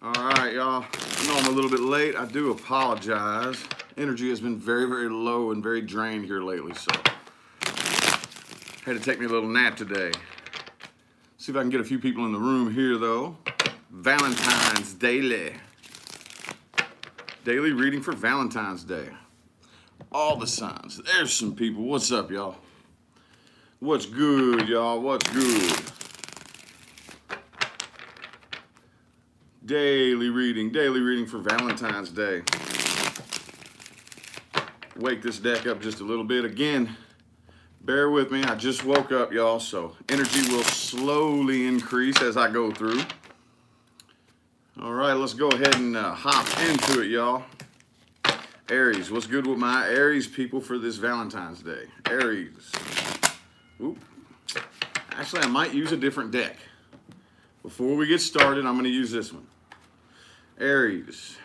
All right, y'all. I know I'm a little bit late. I do apologize. Energy has been very, very low and very drained here lately, so had to take me a little nap today. See if I can get a few people in the room here, though. Valentine's Daily. Daily reading for Valentine's Day. All the signs. There's some people. What's up, y'all? What's good, y'all? What's good? Daily reading for Valentine's Day. Wake this deck up just a little bit. Again, bear with me. I just woke up, y'all, so energy will slowly increase as I go through. All right, let's go ahead and hop into it, y'all. Aries, what's good with my Aries people for this Valentine's Day? Aries. Oop. Actually, I might use a different deck. Before we get started, I'm going to use this one. Aries.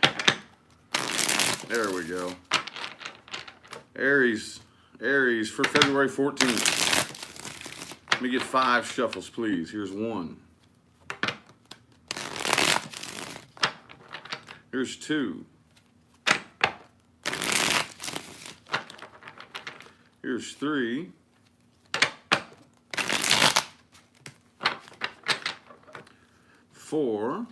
There we go. Aries for February 14th. Let me get 5 shuffles, please. Here's 1. Here's 2. Here's 3. 4.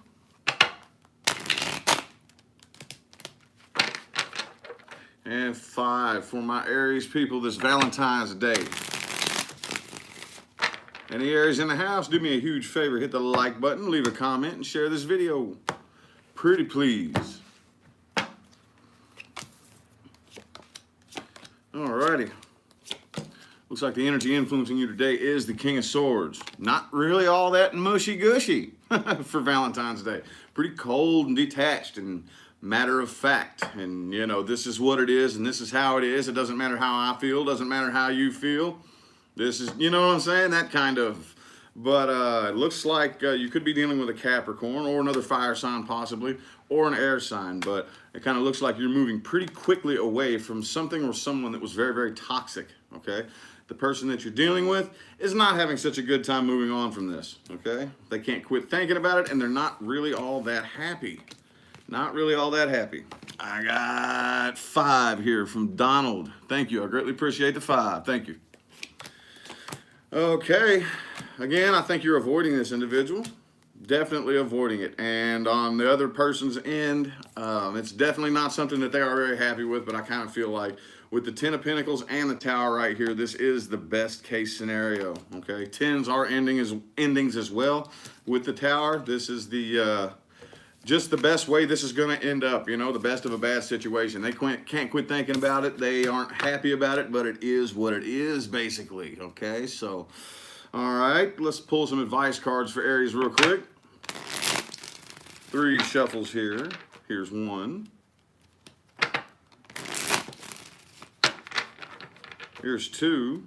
And 5 for my Aries people this Valentine's Day. Any Aries in the house, do me a huge favor. Hit the like button, leave a comment, and share this video. Pretty please. Alrighty. Looks like the energy influencing you today is the King of Swords. Not really all that mushy-gushy for Valentine's Day. Pretty cold and detached and matter of fact. And, you know, this is what it is and this is how it is. It doesn't matter how I feel. Doesn't matter how you feel. This is, you know what I'm saying? That kind of. But it looks like you could be dealing with a Capricorn or another fire sign possibly, or an air sign. But it kind of looks like you're moving pretty quickly away from something or someone that was very, very toxic, okay? The person that you're dealing with is not having such a good time moving on from this, okay? They can't quit thinking about it, and they're not really all that happy. Not really all that happy. I got 5 here from Donald. Thank you. I greatly appreciate the 5. Thank you. Okay. Again, I think you're avoiding this individual. Definitely avoiding it. And on the other person's end, it's definitely not something that they are very happy with, but I kind of feel like with the 10 of Pentacles and the Tower right here, this is the best case scenario, okay? 10s are endings as well. With the Tower, this is the just the best way this is going to end up, you know, the best of a bad situation. They can't quit thinking about it. They aren't happy about it, but it is what it is, basically, okay? So, all right, let's pull some advice cards for Aries real quick. 3 shuffles here. Here's 1. Here's 2.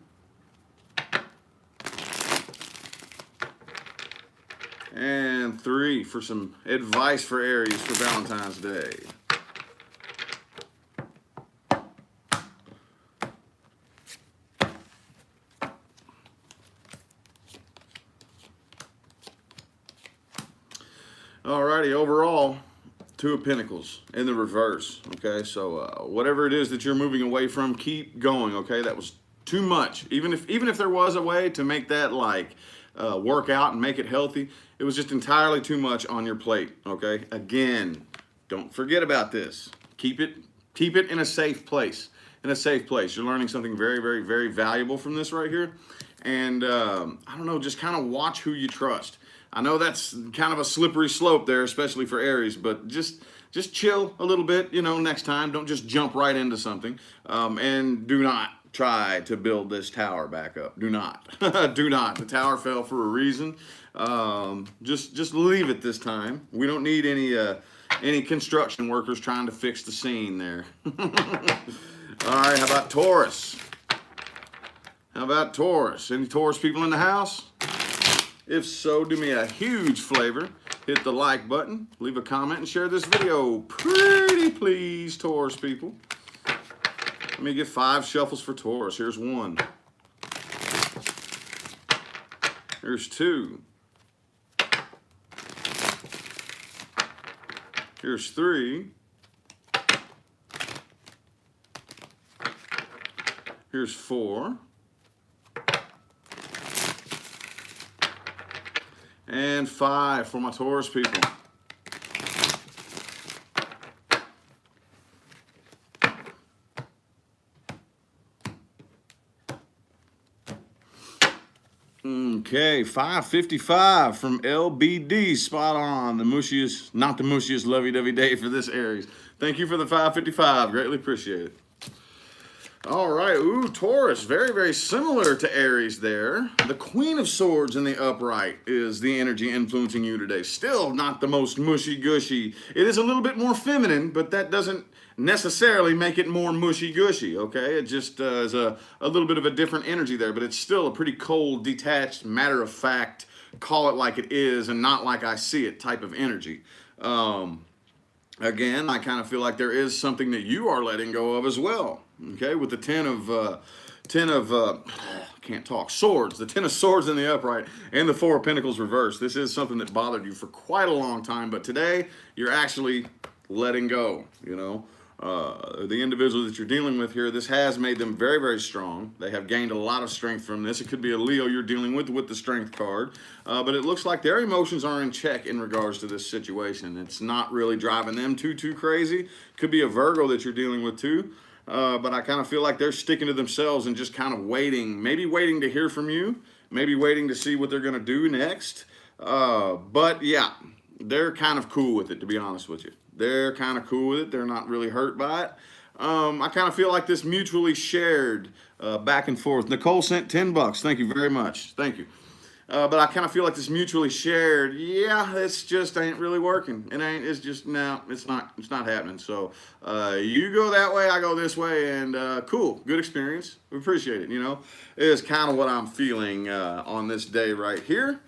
And 3 for some advice for Aries for Valentine's Day. Alrighty, overall, 2 of Pentacles in the reverse, okay? So whatever it is that you're moving away from, keep going, okay? That was too much. Even if there was a way to make that like work out and make it healthy, it was just entirely too much on your plate, okay? Again, don't forget about this. Keep it in a safe place. In a safe place. You're learning something very, very, very valuable from this right here. And I don't know, just kind of watch who you trust. I know that's kind of a slippery slope there, especially for Aries, but just chill a little bit, you know, next time. Don't just jump right into something. And do not try to build this tower back up. Do not. Do not. The tower fell for a reason. Just leave it this time. We don't need any construction workers trying to fix the scene there. All right, how about Taurus? How about Taurus? Any Taurus people in the house? If so, do me a huge favor. Hit the like button, leave a comment, and share this video. Pretty please, Taurus people. Let me get 5 shuffles for Taurus. Here's 1. Here's 2. Here's 3. Here's 4. And 5 for my Taurus people. Okay, 555 from LBD, spot on. The mushiest, not the mushiest lovey-dovey day for this Aries. Thank you for the 555, greatly appreciate it. All right, ooh, Taurus, very, very similar to Aries there. The Queen of Swords in the upright is the energy influencing you today. Still not the most mushy-gushy. It is a little bit more feminine, but that doesn't necessarily make it more mushy-gushy, okay? It just is a little bit of a different energy there, but it's still a pretty cold, detached, matter-of-fact, call it like it is and not like I see it type of energy. Again, I kind of feel like there is something that you are letting go of as well. Okay, with the swords, the 10 of swords in the upright and the 4 of pentacles reversed. This is something that bothered you for quite a long time, but today you're actually letting go, you know. The individual that you're dealing with here, this has made them very, very strong. They have gained a lot of strength from this. It could be a Leo you're dealing with the strength card, but it looks like their emotions are in check in regards to this situation. It's not really driving them too crazy. Could be a Virgo that you're dealing with too, but I kind of feel like they're sticking to themselves and just kind of waiting, maybe waiting to hear from you, maybe waiting to see what they're going to do next. But yeah, they're kind of cool with it, to be honest with you. They're kind of cool with it. They're not really hurt by it. I kind of feel like this mutually shared back and forth. Nicole sent $10. Thank you very much. Thank you. But I kind of feel like this mutually shared, yeah, it's just ain't really working. It's just, no, it's not happening. So you go that way, I go this way, and cool, good experience. We appreciate it, you know. It is kind of what I'm feeling on this day right here.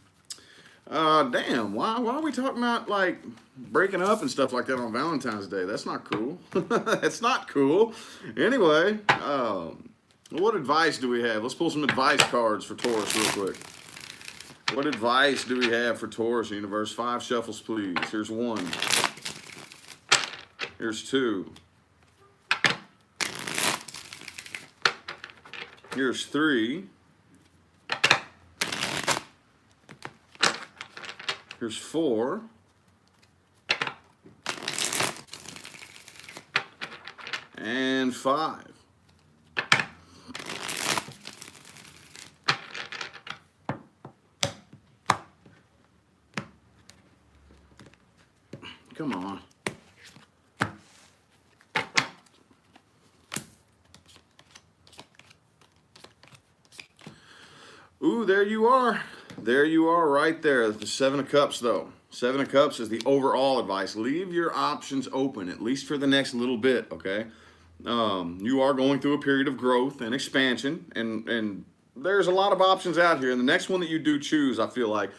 Damn, why are we talking about like breaking up and stuff like that on Valentine's Day? That's not cool. That's not cool. Anyway, what advice do we have? Let's pull some advice cards for Taurus real quick. What advice do we have for Taurus, universe? 5 shuffles, please. Here's 1. Here's 2. Here's 3. Here's 4. And 5. Come on. Ooh, there you are. There you are right there. The 7 of Cups, though. 7 of Cups is the overall advice. Leave your options open, at least for the next little bit, okay? You are going through a period of growth and expansion, and there's a lot of options out here. And the next one that you do choose, I feel like,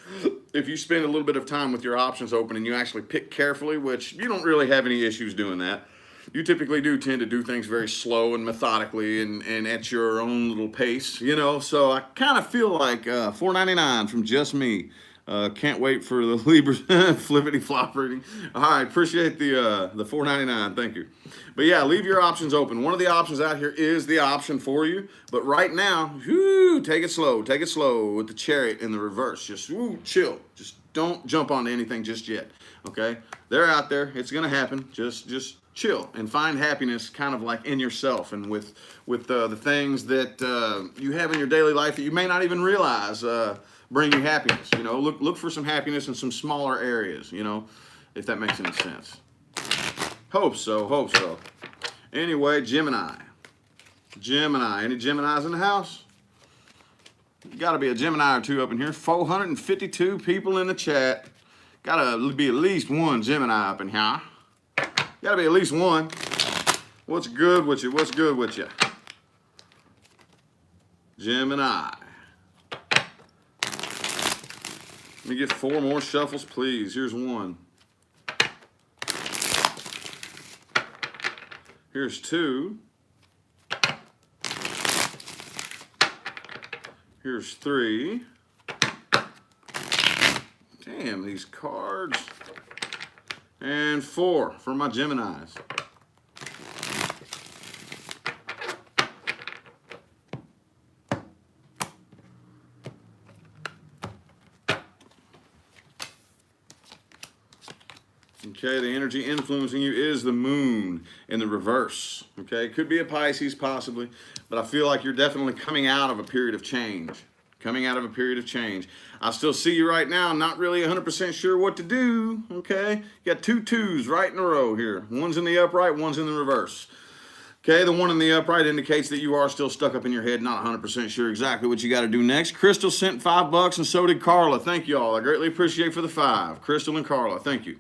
if you spend a little bit of time with your options open and you actually pick carefully, which you don't really have any issues doing that, you typically do tend to do things very slow and methodically and at your own little pace, you know. So I kind of feel like $4.99 from Just Me. Can't wait for the Libra flippity flop reading. All right, appreciate the $4.99. Thank you. But yeah, leave your options open. One of the options out here is the option for you. But right now, whoo, take it slow. Take it slow with the Chariot in the reverse. Just whoo, chill. Just don't jump onto anything just yet. Okay, they're out there. It's gonna happen. Just chill and find happiness kind of like in yourself and with the things that you have in your daily life that you may not even realize bring you happiness. You know, look for some happiness in some smaller areas, you know, if that makes any sense. Hope so. Anyway, Gemini. Any Geminis in the house? Got to be a Gemini or two up in here. 452 people in the chat. Got to be at least one Gemini up in here. Got to be at least one. What's good with you? Gemini. Let me get 4 more shuffles, please. Here's 1. Here's 2. Here's 3. Damn, these cards. and 4 for my Geminis. Okay, the energy influencing you is the moon in the reverse. Okay, could be a Pisces possibly, but I feel like you're definitely coming out of a period of change. Coming out of a period of change. I still see you right now, not really 100% sure what to do. Okay, you got 2 2s right in a row here. One's in the upright, one's in the reverse. Okay, the one in the upright indicates that you are still stuck up in your head, not 100% sure exactly what you got to do next. Crystal sent $5 and so did Carla. Thank you all. I greatly appreciate for the 5. Crystal and Carla, thank you.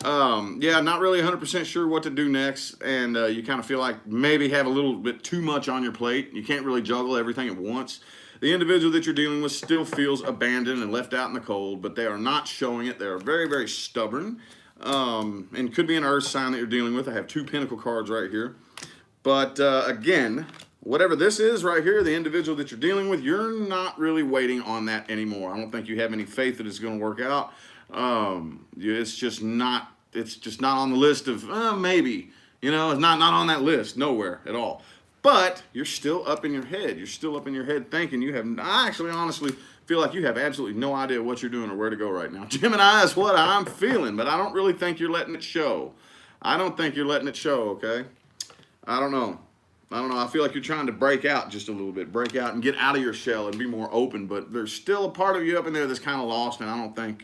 Yeah, not really 100% sure what to do next, and you kind of feel like maybe have a little bit too much on your plate. You can't really juggle everything at once. The individual that you're dealing with still feels abandoned and left out in the cold, but they are not showing it. They're very, very stubborn, and could be an earth sign that you're dealing with. I have 2 pentacle cards right here. But again, whatever this is right here, the individual that you're dealing with, you're not really waiting on that anymore. I don't think you have any faith that it's going to work out. It's just not on the list of maybe, you know, it's not on that list, nowhere at all. But you're still up in your head. You're still up in your head thinking you have, I actually honestly feel like you have absolutely no idea what you're doing or where to go right now. Gemini is what I'm feeling, but I don't really think you're letting it show. I don't think you're letting it show, okay? I don't know. I feel like you're trying to break out just a little bit, break out and get out of your shell and be more open. But there's still a part of you up in there that's kind of lost, and I don't think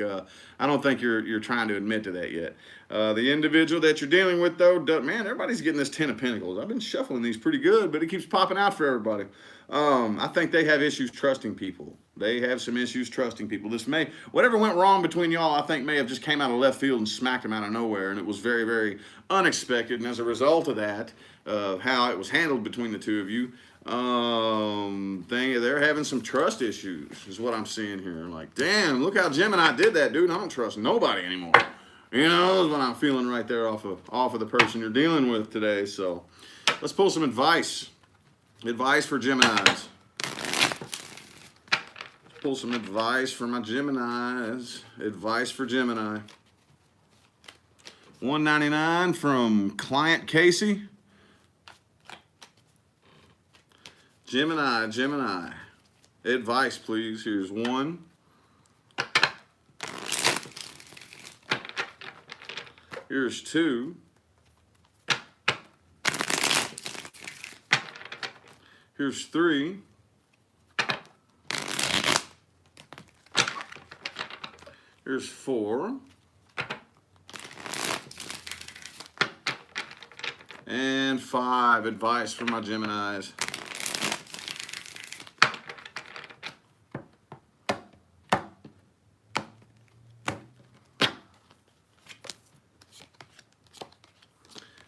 you're trying to admit to that yet. The individual that you're dealing with, though, man, everybody's getting this 10 of Pentacles. I've been shuffling these pretty good, but it keeps popping out for everybody. I think they have issues trusting people. They have some issues trusting people. Whatever went wrong between y'all, I think may have just came out of left field and smacked them out of nowhere, and it was very, very unexpected. And as a result of that, how it was handled between the 2 of you, they're having some trust issues, is what I'm seeing here. Like, damn, look how Gemini did that, dude. I don't trust nobody anymore. You know, is what I'm feeling right there off of the person you're dealing with today. So let's pull some advice. Advice for Geminis. Pull some advice for my Geminis. Advice for Gemini. $1.99 from client Casey. Gemini. Advice, please. Here's 1. Here's 2. Here's 3. Here's 4. And 5. Advice for my Geminis.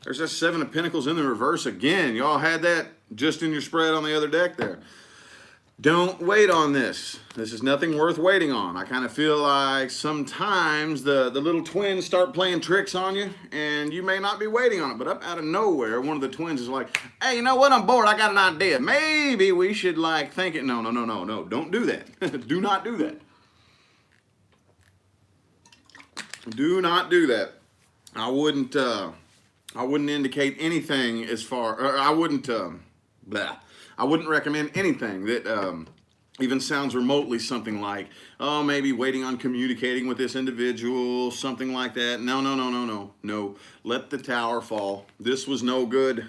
There's that 7 of Pentacles in the reverse again. Y'all had that just in your spread on the other deck there. Don't wait on this. This is nothing worth waiting on. I kind of feel like sometimes the little twins start playing tricks on you, and you may not be waiting on it, but up out of nowhere, one of the twins is like, hey, you know what? I'm bored. I got an idea. Maybe we should think it. No. Don't do that. Do not do that. Do not do that. I wouldn't indicate anything as far, or I wouldn't recommend anything that even sounds remotely something like, oh, maybe waiting on communicating with this individual, something like that. No. Let the tower fall. This was no good.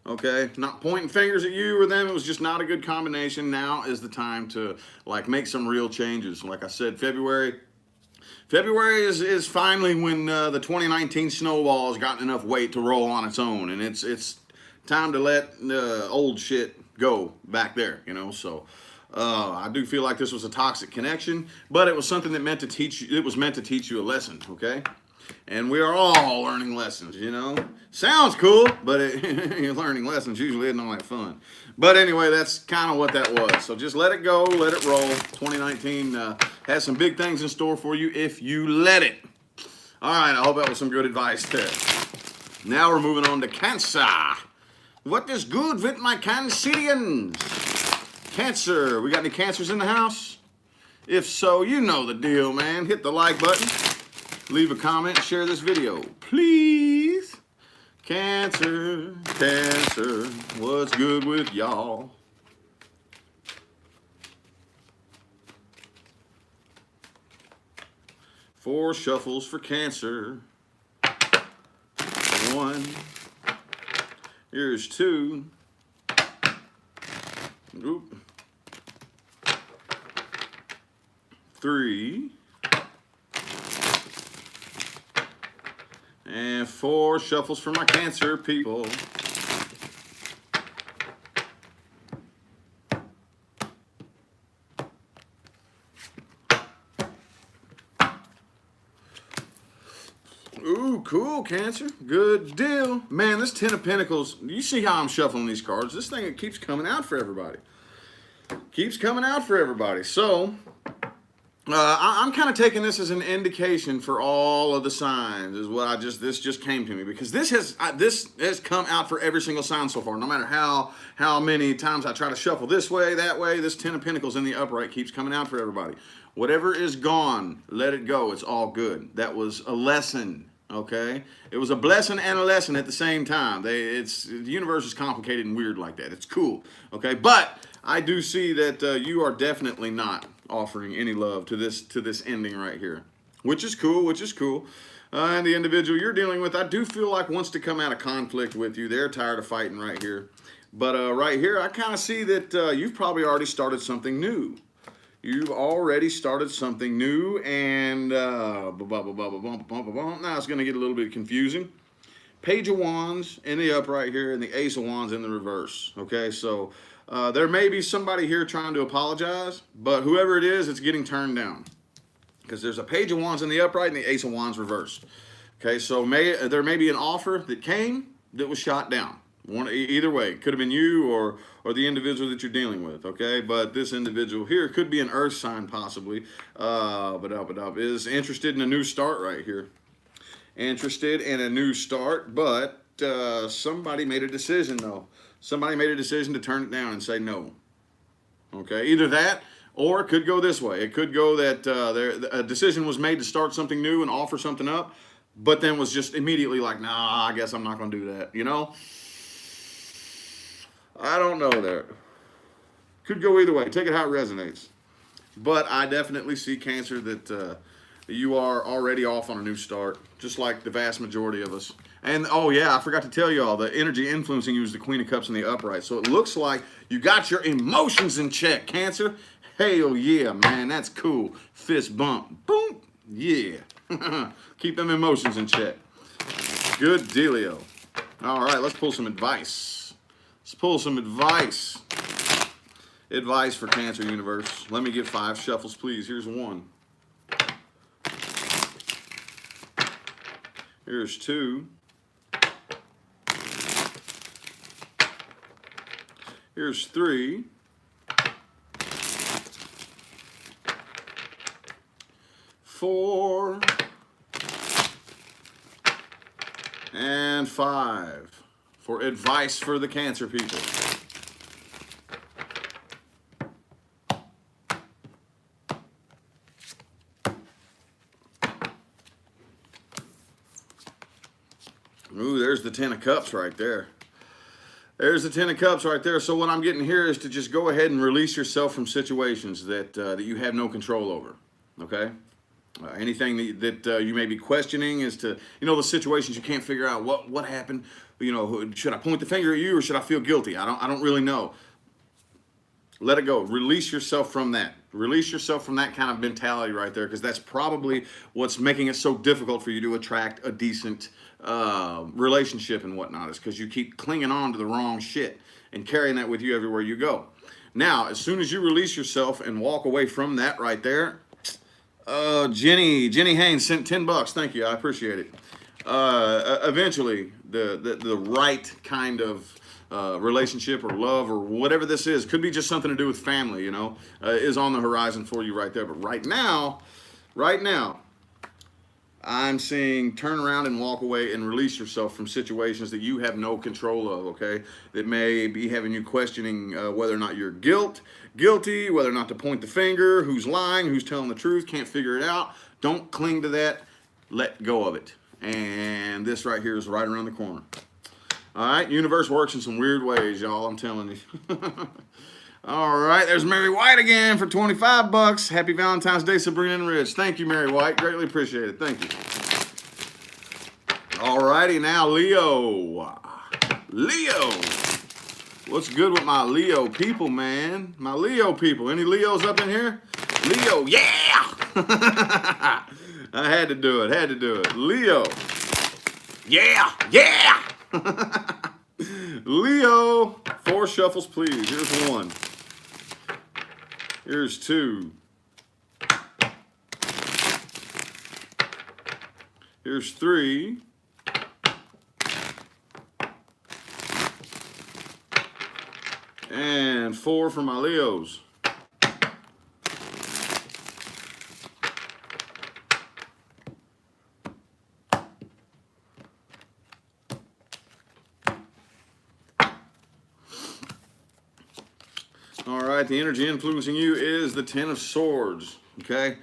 Okay, not pointing fingers at you or them. It was just not a good combination. Now is the time to make some real changes. Like I said, February is finally when the 2019 snowball has gotten enough weight to roll on its own, and it's time to let old shit go back there, you know. So I do feel like this was a toxic connection, but it was something that meant to teach you. It was meant to teach you a lesson, okay? And we are all learning lessons, you know. Sounds cool, but you're learning lessons usually isn't all that fun. But anyway, that's kind of what that was. So just let it go, let it roll. 2019 has some big things in store for you if you let it. All right, I hope that was some good advice there. Now we're moving on to Cancer. What is good with my Cancerians? Cancer, we got any Cancers in the house? If so, you know the deal, man. Hit the like button. leave a comment, share this video, please. Cancer, Cancer, what's good with y'all? Four shuffles for Cancer. One. Here's two. Oop. Three. And four shuffles for my Cancer people. Ooh, cool, Cancer. Good deal. Man, this Ten of Pentacles, you see how I'm shuffling these cards. This thing, it keeps coming out for everybody. Keeps coming out for everybody. So, I'm kind of taking this as an indication for all of the signs, is what this just came to me, because this has come out for every single sign so far. No matter how many times I try to shuffle this way, that way, this Ten of Pentacles in the upright keeps coming out for everybody. Whatever is gone, let it go. It's all good. That was a lesson, okay? It was a blessing and a lesson at the same time. The universe is complicated and weird like that. It's cool, okay? But I do see that you are definitely not offering any love to this ending right here, which is cool, and the individual you're dealing with, I do feel like wants to come out of conflict with you. They're tired of fighting right here, but right here I kind of see that you've probably already started something new. You've already started something new, and now it's going to get a little bit confusing. Page of Wands in the upright here, and the Ace of Wands in the reverse. Okay, so there may be somebody here trying to apologize, but whoever it is, it's getting turned down. Because there's a Page of Wands in the upright and the Ace of Wands reversed. Okay, so there may be an offer that came that was shot down. Either way, it could have been you or the individual that you're dealing with, okay? But this individual here could be an earth sign possibly, is interested in a new start right here. Interested in a new start, but somebody made a decision though. Somebody made a decision to turn it down and say no. Okay, either that, or it could go this way. It could go that a decision was made to start something new and offer something up, but then was just immediately like, nah, I guess I'm not going to do that, you know? I don't know there. Could go either way. Take it how it resonates. But I definitely see, Cancer, that you are already off on a new start, just like the vast majority of us. And, oh, yeah, I forgot to tell you all, the energy influencing you is the Queen of Cups in the upright. So it looks like you got your emotions in check, Cancer. Hell yeah, man. That's cool. Fist bump. Boom. Yeah. Keep them emotions in check. Good dealio. All right, let's pull some advice. Let's pull some advice. Advice for Cancer universe. Let me get 5 shuffles, please. Here's 1. Here's 2. Here's 3. 4. And 5. For advice for the Cancer people. Ooh, there's the Ten of Cups right there. There's the Ten of Cups right there. So what I'm getting here is to just go ahead and release yourself from situations that you have no control over. Okay? Anything that you may be questioning as to, the situations you can't figure out what happened. Should I point the finger at you or should I feel guilty? I don't really know. Let it go. Release yourself from that. Release yourself from that kind of mentality right there, because that's probably what's making it so difficult for you to attract a decent relationship and whatnot, is because you keep clinging on to the wrong shit and carrying that with you everywhere you go. Now, as soon as you release yourself and walk away from that right there, Jenny Haynes sent $10. Thank you. I appreciate it. Eventually, the right kind of relationship or love or whatever this is, could be just something to do with family, is on the horizon for you right there. But right now, I'm seeing turn around and walk away and release yourself from situations that you have no control of, okay? That may be having you questioning whether or not you're guilty, whether or not to point the finger, who's lying, who's telling the truth, can't figure it out. Don't cling to that. let go of it. And this right here is right around the corner. All right, universe works in some weird ways, y'all, I'm telling you. All right, there's Mary White again for 25 bucks. Happy Valentine's Day, Sabrina and Rich. Thank you, Mary White. Greatly appreciate it. Thank you. All righty, now Leo. Leo. What's good with my Leo people, man? My Leo people. Any Leos up in here? Leo, yeah! I had to do it. Leo. Yeah, yeah! Leo. 4 shuffles, please. Here's 1. Here's 2. Here's 3. And 4 for my Leos. All right, the energy influencing you is the 10 of Swords, okay?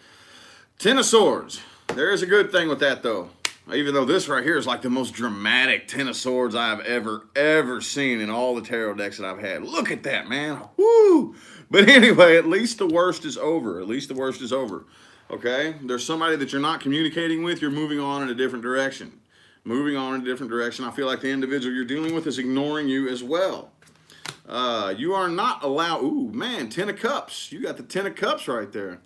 10 of Swords. There is a good thing with that, though. Even though this right here is like the most dramatic 10 of Swords I've ever seen in all the tarot decks that I've had. Look at that, man. Woo! But anyway, at least the worst is over. At least the worst is over, okay? There's somebody that you're not communicating with. You're moving on in a different direction. Moving on in a different direction. I feel like the individual you're dealing with is ignoring you as well. You are not allowed, ooh, man, 10 of Cups. You got the 10 of Cups right there.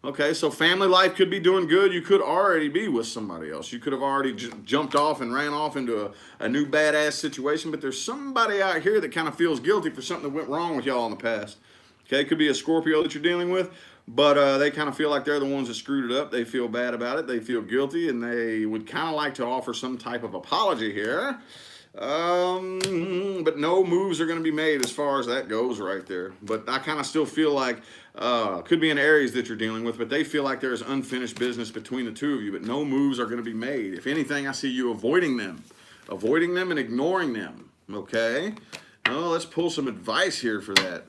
Okay, so family life could be doing good. You could already be with somebody else. You could have already jumped off and ran off into a new badass situation, but there's somebody out here that kind of feels guilty for something that went wrong with y'all in the past. Okay, it could be a Scorpio that you're dealing with, but they kind of feel like they're the ones that screwed it up. They feel bad about it. They feel guilty, and they would kind of like to offer some type of apology here. But no moves are going to be made as far as that goes right there. But I kind of still feel like, could be an Aries that you're dealing with, but they feel like there's unfinished business between the two of you, but no moves are going to be made. If anything, I see you avoiding them and ignoring them. Okay. Oh, let's pull some advice here for that.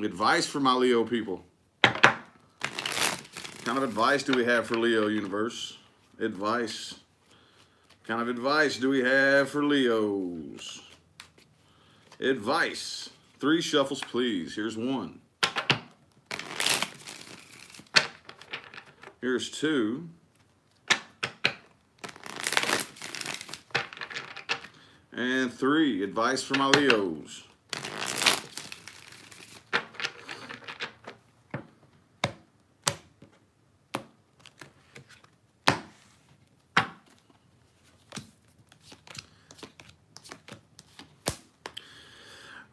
Advice for my Leo people. What kind of advice do we have for Leo universe? Advice. What kind of advice do we have for Leos? Advice. 3 shuffles, please. Here's 1. Here's 2. And 3. Advice for my Leos.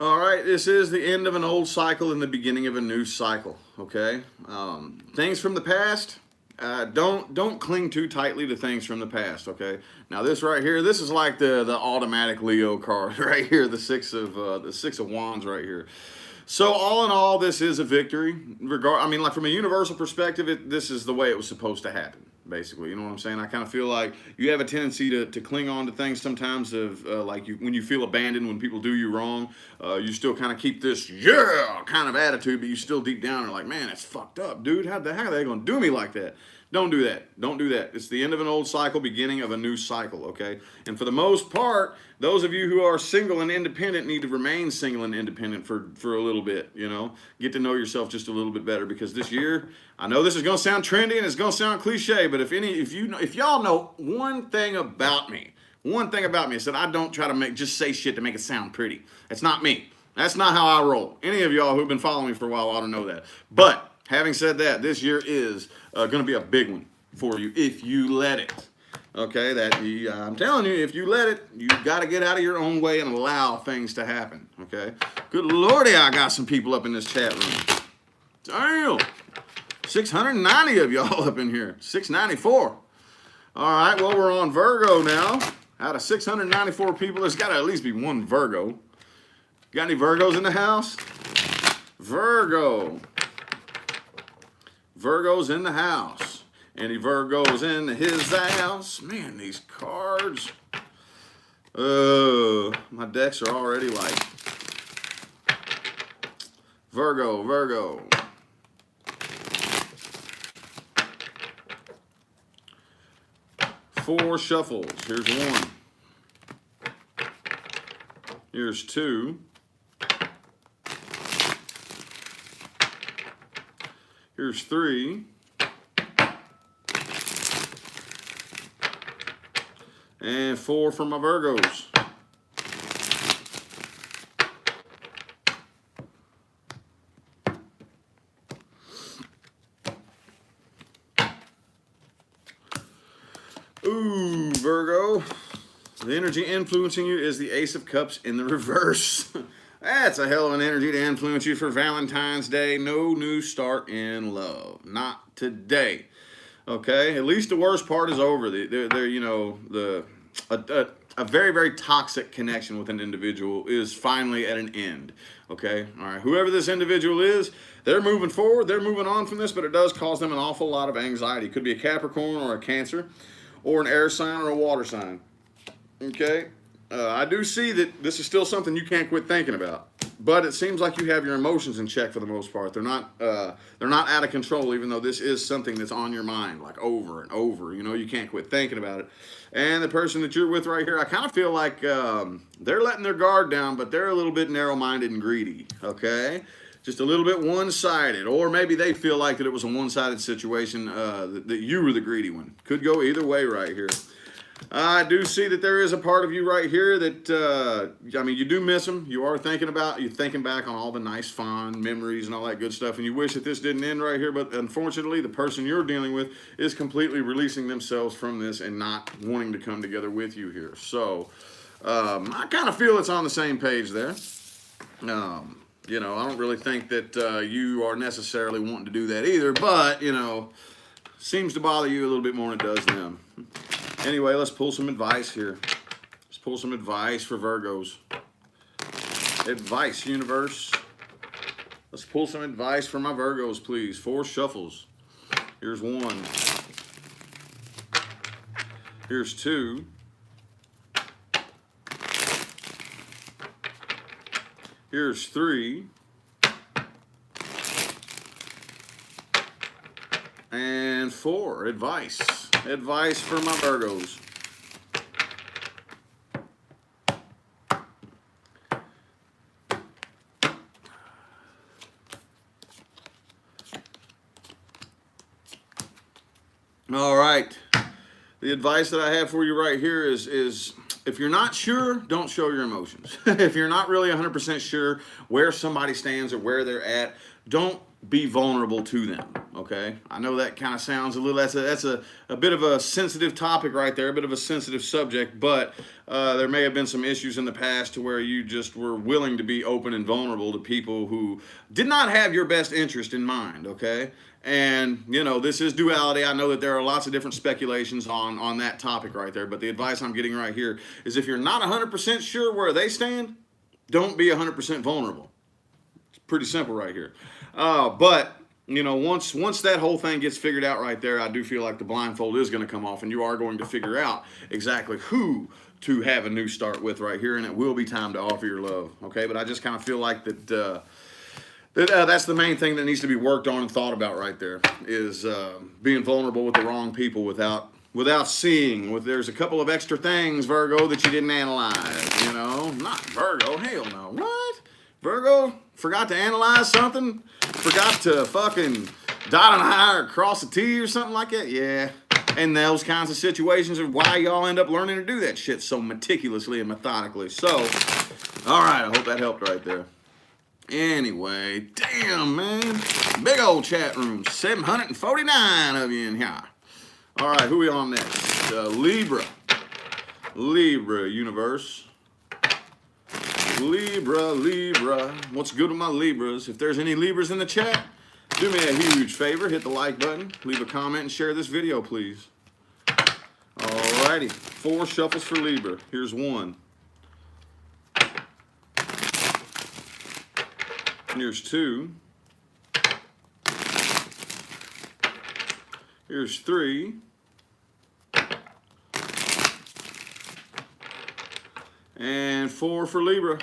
All right, this is the end of an old cycle and the beginning of a new cycle, okay? Things from the past, don't cling too tightly to things from the past, okay? Now this right here, this is like the automatic Leo card right here, the six of Wands right here. So all in all, this is a victory. Like from a universal perspective, this is the way it was supposed to happen. Basically, you know what I'm saying? I kind of feel like you have a tendency to cling on to things sometimes when you feel abandoned, when people do you wrong, you still kind of keep this, yeah, kind of attitude, but you still deep down are like, man, that's fucked up, dude. How the heck are they going to do me like that? Don't do that. Don't do that. It's the end of an old cycle, beginning of a new cycle, okay? And for the most part, those of you who are single and independent need to remain single and independent for a little bit, you know? Get to know yourself just a little bit better, because this year, I know this is going to sound trendy and it's going to sound cliche, but if y'all know one thing about me is that I don't try to just say shit to make it sound pretty. That's not me. That's not how I roll. Any of y'all who've been following me for a while ought to know that. But having said that, this year is going to be a big one for you if you let it. Okay, I'm telling you, if you let it, you got to get out of your own way and allow things to happen. Okay, good lordy, I got some people up in this chat room. Damn, 690 of y'all up in here. 694. All right, well, we're on Virgo now. Out of 694 people, there's got to at least be one Virgo. Got any Virgos in the house? Virgo. Virgo's in the house. Any Virgos in his house? Man, these cards. My decks are already like Virgo. 4 shuffles. Here's 1. Here's 2. Here's 3. And 4 for my Virgos. Ooh, Virgo. The energy influencing you is the Ace of Cups in the reverse. That's a hell of an energy to influence you for Valentine's Day. No new start in love. Not today. Okay? At least the worst part is over. A very, very toxic connection with an individual is finally at an end. Okay? All right. Whoever this individual is, they're moving forward. They're moving on from this, but it does cause them an awful lot of anxiety. It could be a Capricorn or a Cancer or an air sign or a water sign. Okay? I do see that this is still something you can't quit thinking about, but it seems like you have your emotions in check for the most part. They're not out of control, even though this is something that's on your mind, like over and over. You know, you can't quit thinking about it. And the person that you're with right here, I kind of feel like they're letting their guard down, but they're a little bit narrow-minded and greedy. Okay, just a little bit one-sided, or maybe they feel like that it was a one-sided situation, that you were the greedy one. Could go either way right here. I do see that there is a part of you right here that, I mean, you do miss them. You are thinking back on all the nice, fond memories and all that good stuff, and you wish that this didn't end right here, but unfortunately, the person you're dealing with is completely releasing themselves from this and not wanting to come together with you here. So, I kind of feel it's on the same page there. You know, I don't really think that you are necessarily wanting to do that either, but, you know, seems to bother you a little bit more than it does them. Anyway, let's pull some advice here. Let's pull some advice for Virgos. Advice, universe. Let's pull some advice for my Virgos, please. 4 shuffles. Here's 1. Here's 2. Here's 3. And 4. Advice. Advice for my Virgos. All right. The advice that I have for you right here is if you're not sure, don't show your emotions. If you're not really 100% sure where somebody stands or where they're at, don't be vulnerable to them, okay? I know that kind of sounds a little, that's a bit of a sensitive topic right there, a bit of a sensitive subject, but there may have been some issues in the past to where you just were willing to be open and vulnerable to people who did not have your best interest in mind, okay? And, you know, this is duality. I know that there are lots of different speculations on that topic right there, but the advice I'm getting right here is if you're not 100% sure where they stand, don't be 100% vulnerable. It's pretty simple right here. But, you know, once that whole thing gets figured out right there, I do feel like the blindfold is going to come off and you are going to figure out exactly who to have a new start with right here, and it will be time to offer your love, okay? But I just kind of feel like that's the main thing that needs to be worked on and thought about right there is being vulnerable with the wrong people without seeing. There's a couple of extra things, Virgo, that you didn't analyze, you know? Not Virgo, hell no. What? Virgo forgot to analyze something? Forgot to fucking dot an I or cross a T or something like that? Yeah. And those kinds of situations are why y'all end up learning to do that shit so meticulously and methodically. So, all right, I hope that helped right there. Anyway, damn, man. Big old chat room. 749 of you in here. All right, who we on next? Libra. Libra, universe. Libra. What's good with my Libras? If there's any Libras in the chat, do me a huge favor. Hit the like button. Leave a comment and share this video, please. Alrighty. 4 shuffles for Libra. Here's 1. Here's 2. Here's 3. And 4 for Libra.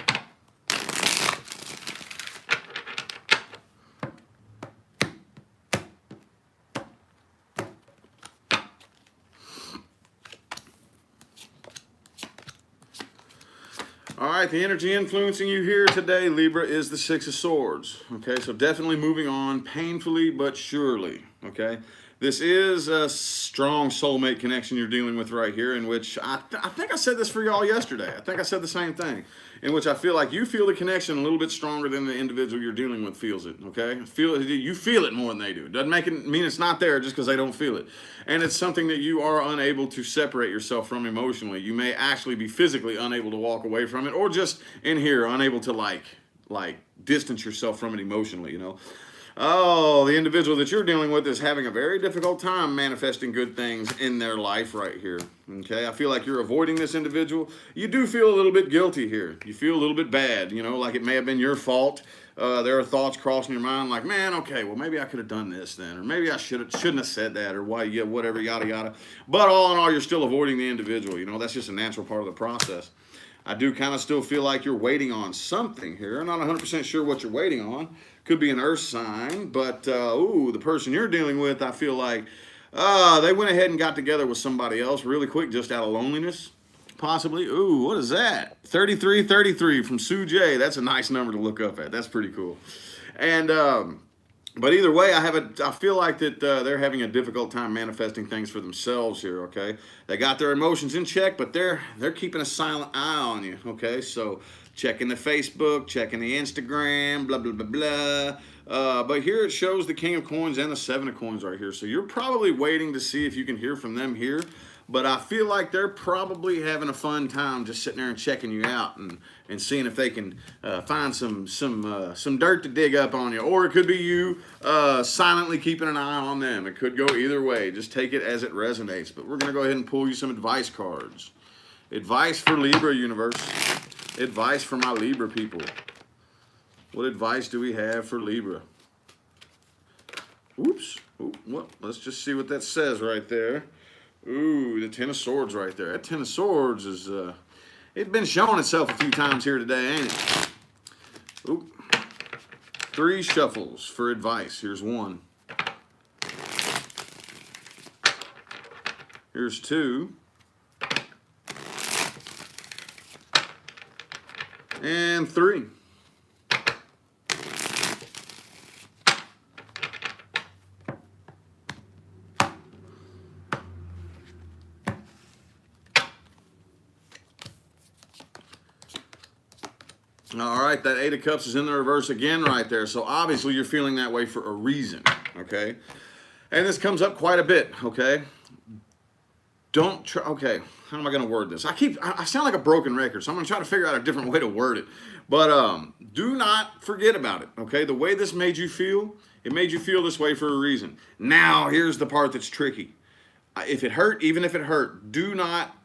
All right, the energy influencing you here today, Libra, is the Six of Swords. Okay, so definitely moving on painfully but surely. Okay, this is a strong soulmate connection you're dealing with right here, in which I think I said this for y'all yesterday. I think I said the same thing, in which I feel like you feel the connection a little bit stronger than the individual you're dealing with feels it. Okay, you feel it more than they do. Doesn't make it mean it's not there just because they don't feel it, and it's something that you are unable to separate yourself from emotionally. You may actually be physically unable to walk away from it, or just in here unable to like distance yourself from it emotionally. You know. Oh, the individual that you're dealing with is having a very difficult time manifesting good things in their life right here. Okay, I feel like you're avoiding this individual. You do feel a little bit guilty here. You feel a little bit bad, you know, like it may have been your fault. There are thoughts crossing your mind like, man, okay, well, maybe I could have done this then, or maybe I shouldn't have said that, or why, yeah, whatever, yada, yada. But all in all, you're still avoiding the individual. You know, that's just a natural part of the process. I do kind of still feel like you're waiting on something here. I'm not 100% sure what you're waiting on. Could be an earth sign, but the person you're dealing with, I feel like they went ahead and got together with somebody else really quick just out of loneliness, possibly. Ooh, what is that? 3333 from Sue J. That's a nice number to look up at. That's pretty cool. And but either way, I feel like that they're having a difficult time manifesting things for themselves here. Okay, they got their emotions in check, but they're keeping a silent eye on you. Okay, so checking the Facebook, checking the Instagram, blah blah blah blah. But here it shows the King of Coins and the Seven of Coins right here. So you're probably waiting to see if you can hear from them here. But I feel like they're probably having a fun time just sitting there and checking you out and seeing if they can find some dirt to dig up on you. Or it could be you silently keeping an eye on them. It could go either way. Just take it as it resonates. But we're going to go ahead and pull you some advice cards. Advice for Libra universe. Advice for my Libra people. What advice do we have for Libra? Oops. Ooh, well, let's just see what that says right there. Ooh, the Ten of Swords right there. That Ten of Swords is, it's been showing itself a few times here today, ain't it? Ooh. 3 shuffles for advice. Here's 1. Here's 2. And 3. All right, that 8 of Cups is in the reverse again right there. So obviously you're feeling that way for a reason, okay? And this comes up quite a bit, okay? Don't try, okay, how am I gonna word this? I sound like a broken record, so I'm gonna try to figure out a different way to word it. But do not forget about it, okay? The way this made you feel, it made you feel this way for a reason. Now, here's the part that's tricky. If it hurt, even if it hurt, do not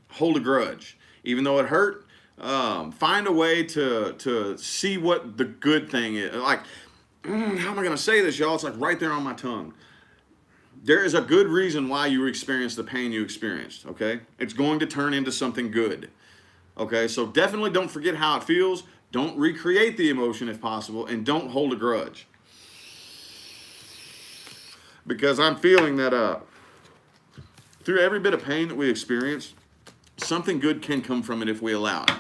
hold a grudge. Even though it hurt, find a way to see what the good thing is. Like, how am I going to say this, y'all? It's like right there on my tongue. There is a good reason why you experienced the pain you experienced, okay? It's going to turn into something good, okay? So definitely don't forget how it feels. Don't recreate the emotion if possible, and don't hold a grudge. Because I'm feeling that through every bit of pain that we experience, something good can come from it if we allow it.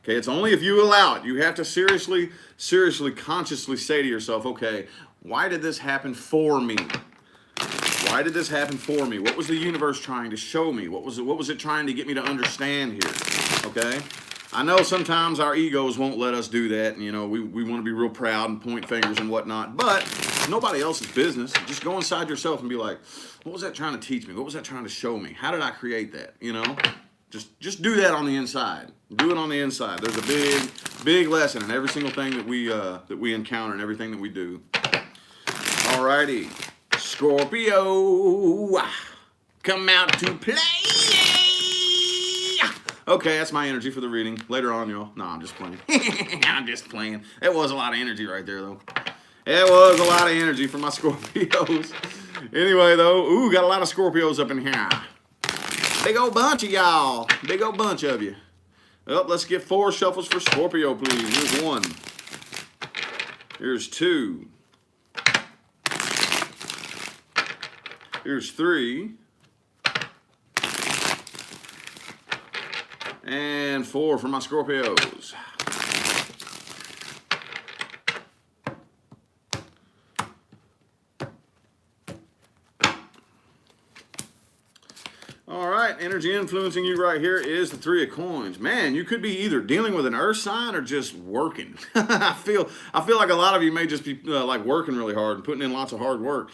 Okay, it's only if you allow it. You have to seriously, consciously say to yourself, okay, why did this happen for me? Why did this happen for me? What was the universe trying to show me? What was it trying to get me to understand here? Okay? I know sometimes our egos won't let us do that, and you know, we want to be real proud and point fingers and whatnot, but nobody else's business. Just go inside yourself and be like, what was that trying to teach me? What was that trying to show me? How did I create that? You know? Just do that on the inside. Do it on the inside. There's a big lesson in every single thing that we encounter and everything that we do. Alrighty, Scorpio, come out to play. Okay, that's my energy for the reading. Later on, y'all. No, I'm just playing. I'm just playing. That was a lot of energy right there, though. It was a lot of energy for my Scorpios. Anyway, though, ooh, got a lot of Scorpios up in here. Big old bunch of y'all. Big old bunch of you. Well, let's get 4 shuffles for Scorpio, please. Here's 1. Here's 2. Here's 3. And 4 for my Scorpios. All right, energy influencing you right here is the 3 of coins. Man, you could be either dealing with an earth sign or just working. I feel like a lot of you may just be like working really hard and putting in lots of hard work.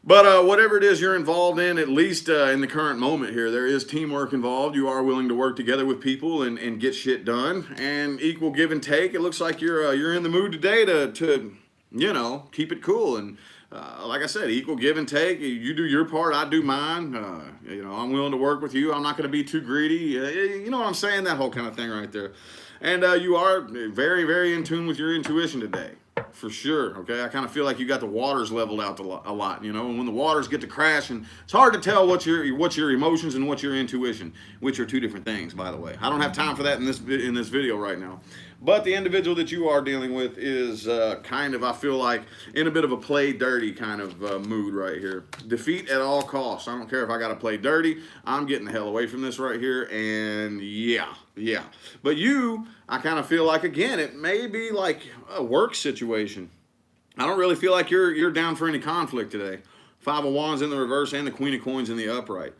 But whatever it is you're involved in, at least in the current moment here, there is teamwork involved. You are willing to work together with people and get shit done. And equal give and take. It looks like you're in the mood today to you know, keep it cool. And like I said, equal give and take. You do your part, I do mine. You know, I'm willing to work with you. I'm not going to be too greedy. You know what I'm saying? That whole kind of thing right there. And you are very, very in tune with your intuition today. For sure, okay? I kind of feel like you got the waters leveled out a lot, you know? And when the waters get to crashing, it's hard to tell what's your emotions and what's your intuition, which are 2 different things, by the way. I don't have time for that in this video right now. But the individual that you are dealing with is kind of, I feel like, in a bit of a play dirty kind of mood right here. Defeat at all costs. I don't care if I got to play dirty. I'm getting the hell away from this right here. And yeah. But you, I kind of feel like, again, it may be like a work situation. I don't really feel like you're down for any conflict today. 5 of Wands in the reverse and the Queen of Coins in the upright.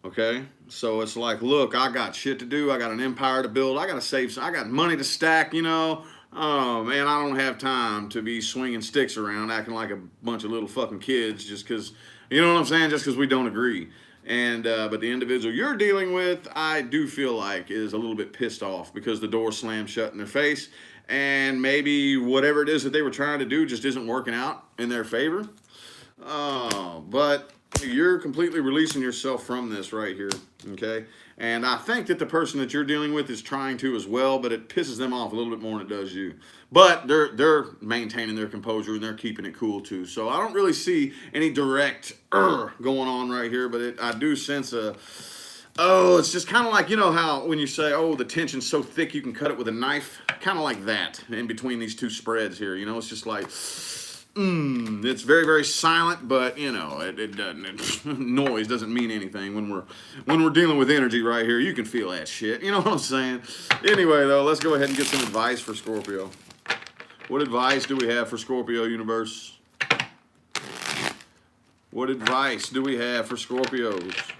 Okay, so it's like, look, I got shit to do. I got an empire to build. I got to save some. I got money to stack, you know. Oh, man, I don't have time to be swinging sticks around acting like a bunch of little fucking kids just because, you know what I'm saying, just because we don't agree. And but the individual you're dealing with, I do feel like is a little bit pissed off because the door slammed shut in their face. And maybe whatever it is that they were trying to do just isn't working out in their favor. But you're completely releasing yourself from this right here, okay? And I think that the person that you're dealing with is trying to as well, but it pisses them off a little bit more than it does you. But they're maintaining their composure and they're keeping it cool too. So I don't really see any direct going on right here, but I do sense it's just kind of like, you know how when you say, oh, the tension's so thick you can cut it with a knife? Kind of like that in between these 2 spreads here, you know? It's just like... it's very, very silent, but you know, it doesn't. Noise doesn't mean anything when we're dealing with energy right here. You can feel that shit. You know what I'm saying? Anyway, though, let's go ahead and get some advice for Scorpio. What advice do we have for Scorpio universe? What advice do we have for Scorpios?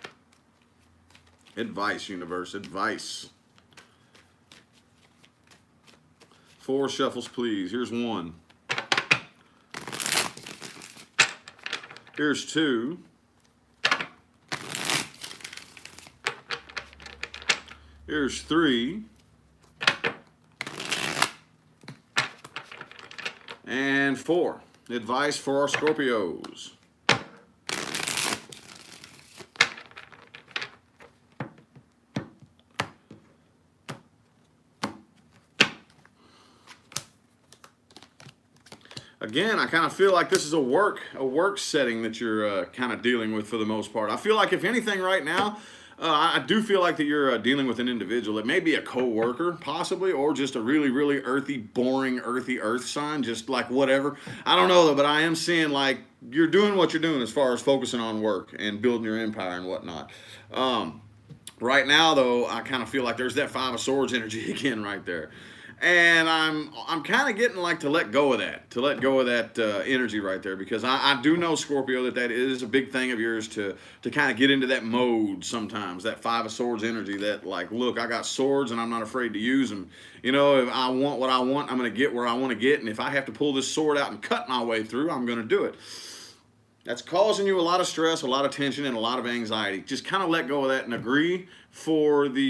Advice universe, advice. 4 shuffles, please. Here's 1. Here's 2. Here's 3. And 4. Advice for our Scorpios. Again, I kind of feel like this is a work setting that you're kind of dealing with for the most part. I feel like if anything right now, I do feel like that you're dealing with an individual. It may be a co-worker, possibly, or just a really, really earthy, boring, earthy earth sign, just like whatever. I don't know, though, but I am seeing like you're doing what you're doing as far as focusing on work and building your empire and whatnot. Right now, though, I kind of feel like there's that 5 of Swords energy again right there. And I'm kind of getting like to let go of that, energy right there, because I do know, Scorpio, that is a big thing of yours to kind of get into that mode sometimes, that 5 of Swords energy, that like, look, I got swords and I'm not afraid to use them. You know, if I want what I want, I'm going to get where I want to get. And if I have to pull this sword out and cut my way through, I'm going to do it. That's causing you a lot of stress, a lot of tension, and a lot of anxiety. Just kind of let go of that and agree for the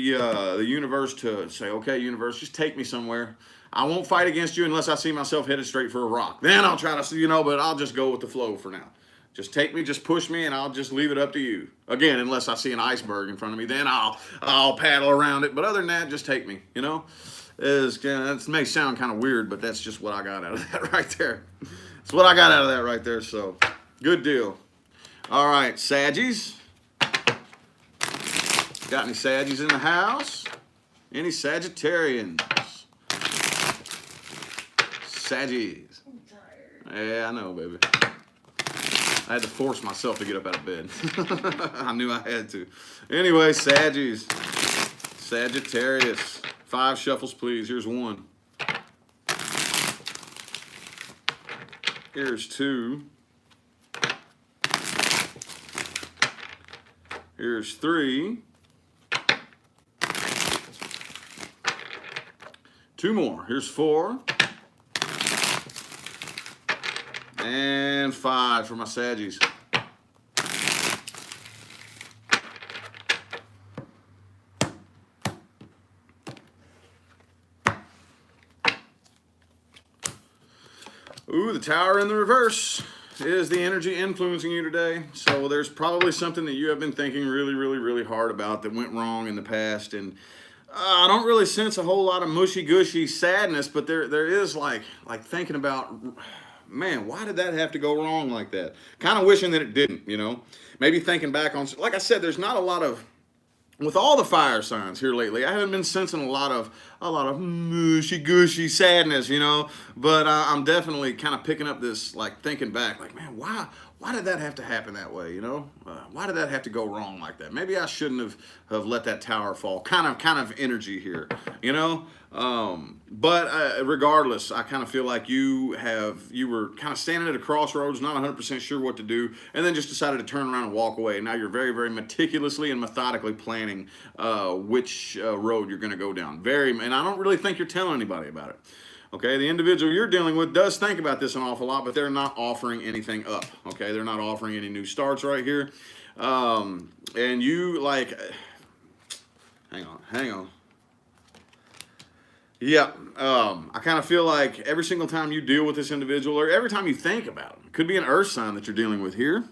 universe to say, okay, universe, just take me somewhere. I won't fight against you unless I see myself headed straight for a rock. Then I'll try to, you know, but I'll just go with the flow for now. Just take me, just push me, and I'll just leave it up to you. Again, unless I see an iceberg in front of me, then I'll paddle around it. But other than that, just take me, you know. That may sound kind of weird, but that's just what I got out of that right there. That's what I got out of that right there, so... Good deal. All right, Saggies. Got any Saggies in the house? Any Sagittarians? Saggies. I'm tired. Yeah, I know, baby. I had to force myself to get up out of bed. I knew I had to. Anyway, Saggies. Sagittarius. 5 shuffles, please. Here's 1. Here's 2. Here's 3. 2 more. Here's 4. And 5 for my Saggies. Ooh, the Tower in the reverse is the energy influencing you today. So there's probably something that you have been thinking really hard about that went wrong in the past. And I don't really sense a whole lot of mushy-gushy sadness, but there is like thinking about, man, why did that have to go wrong like that? Kind of wishing that it didn't, you know? Maybe thinking back on, like I said, there's not a lot of, with all the fire signs here lately, I haven't been sensing a lot of mushy-gushy sadness, you know? But I'm definitely kind of picking up this, like, thinking back, like, man, why did that have to happen that way, you know? Why did that have to go wrong like that? Maybe I shouldn't have let that tower fall. Kind of energy here, you know? But regardless, I kind of feel like you were kind of standing at a crossroads, not 100% sure what to do, and then just decided to turn around and walk away. Now you're very meticulously and methodically planning which road you're going to go down. And I don't really think you're telling anybody about it. Okay, the individual you're dealing with does think about this an awful lot, but they're not offering anything up. Okay, they're not offering any new starts right here. And you, like, hang on. Yeah, I kind of feel like every single time you deal with this individual, or every time you think about them, could be an earth sign that you're dealing with here.